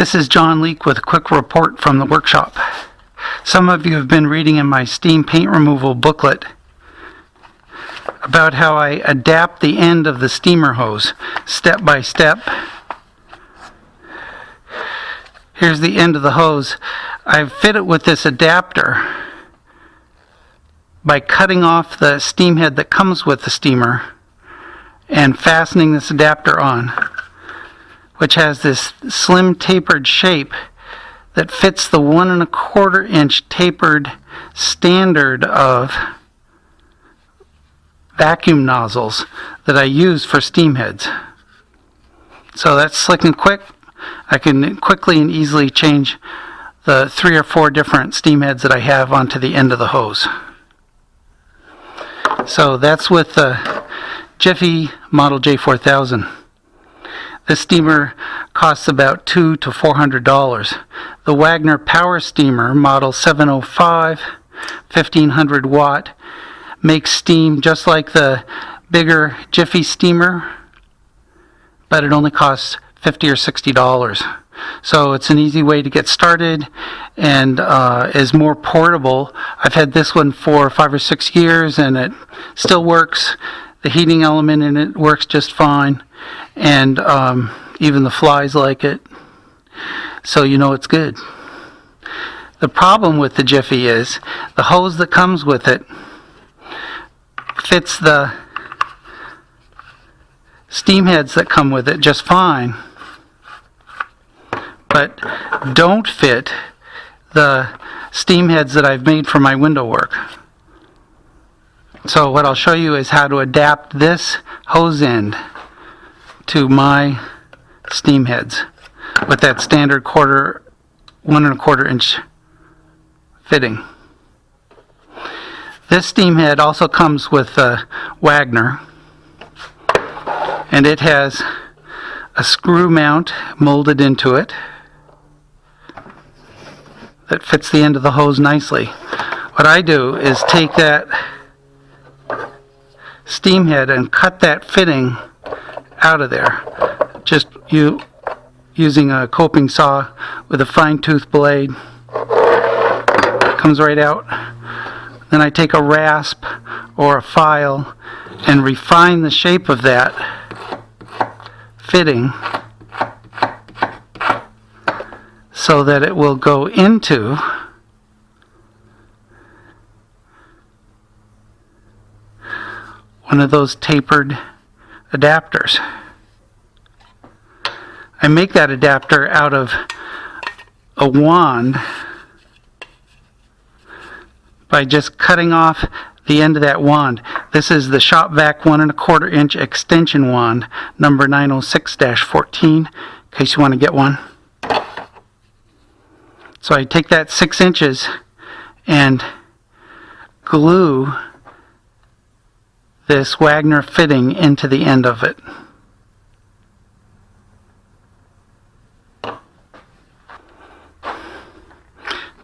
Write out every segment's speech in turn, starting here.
This is John Leake with a quick report from the workshop. Some of you have been reading in my steam paint removal booklet about how I adapt the end of the steamer hose step by step. Here's the end of the hose. I've fit it with this adapter by cutting off the steam head that comes with the steamer and fastening this adapter on, which has this slim tapered shape that fits the 1 1/4 inch tapered standard of vacuum nozzles that I use for steam heads. So that's slick and quick. I can quickly and easily change the 3 or 4 different steam heads that I have onto the end of the hose. So that's with the Jiffy Model J4000. This steamer costs about $200 to $400. The Wagner Power Steamer Model 705, 1500 watt, makes steam just like the bigger Jiffy steamer, but it only costs $50 or $60. So it's an easy way to get started and is more portable. I've had this one for 5 or 6 years and it still works. The heating element in it works just fine, and even the flies like it, so you know it's good. The problem with the Jiffy is the hose that comes with it fits the steam heads that come with it just fine, but don't fit the steam heads that I've made for my window work. So what I'll show you is how to adapt this hose end to my steam heads with that standard 1 1/4 inch fitting. This steam head also comes with a Wagner, and it has a screw mount molded into it that fits the end of the hose nicely. What I do is take that steam head and cut that fitting out of there, just using a coping saw with a fine tooth blade. It comes right out. Then I take a rasp or a file and refine the shape of that fitting so that it will go into one of those tapered adapters. I make that adapter out of a wand by just cutting off the end of that wand. This is the Shop Vac 1 1/4 inch extension wand, number 906-14, in case you want to get one. So I take that 6 inches and glue this Wagner fitting into the end of it.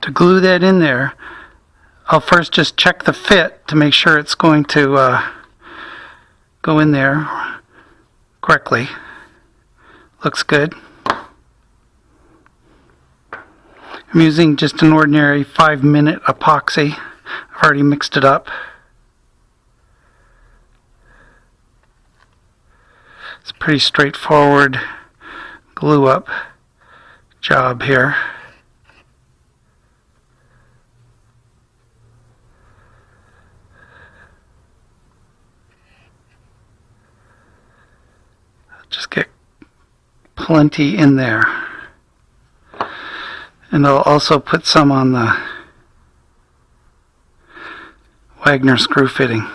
To glue that in there, I'll first just check the fit to make sure it's going to go in there correctly. Looks good. I'm using just an ordinary 5-minute epoxy. I've already mixed it up. It's a pretty straightforward glue up job here. Just get plenty in there. And I'll also put some on the Wagner screw fitting.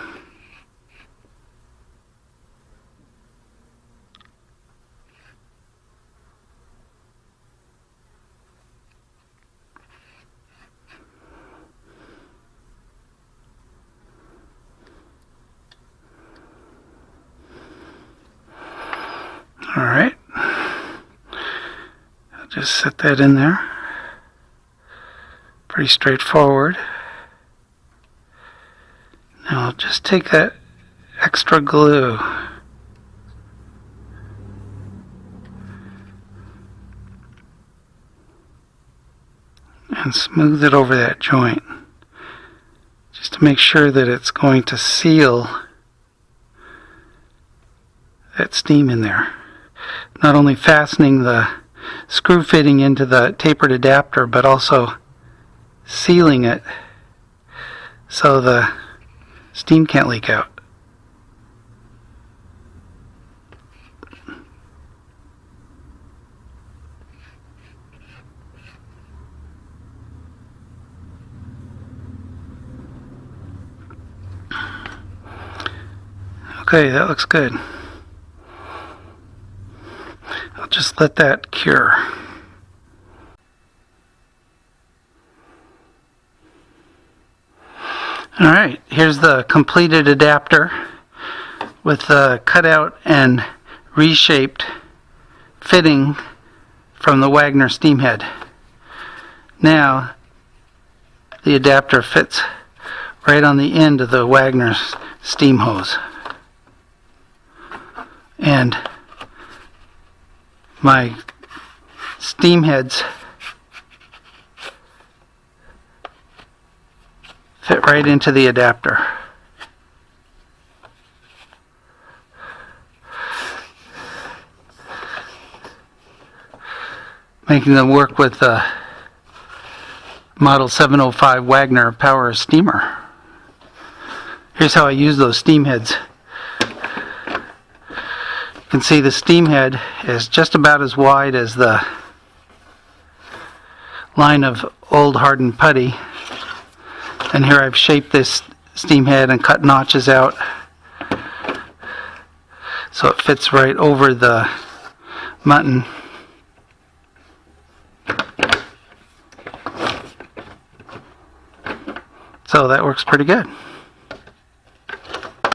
Alright, I'll just set that in there. Pretty straightforward. Now I'll just take that extra glue and smooth it over that joint, just to make sure that it's going to seal that steam in there. Not only fastening the screw fitting into the tapered adapter, but also sealing it so the steam can't leak out. Okay, that looks good. I'll just let that cure. Alright, here's the completed adapter with the cutout and reshaped fitting from the Wagner steam head. Now, the adapter fits right on the end of the Wagner steam hose. And my steam heads fit right into the adapter. Making them work with the Model 705 Wagner power steamer. Here's how I use those steam heads. You can see the steam head is just about as wide as the line of old hardened putty. And here I've shaped this steam head and cut notches out so it fits right over the mutton. So that works pretty good.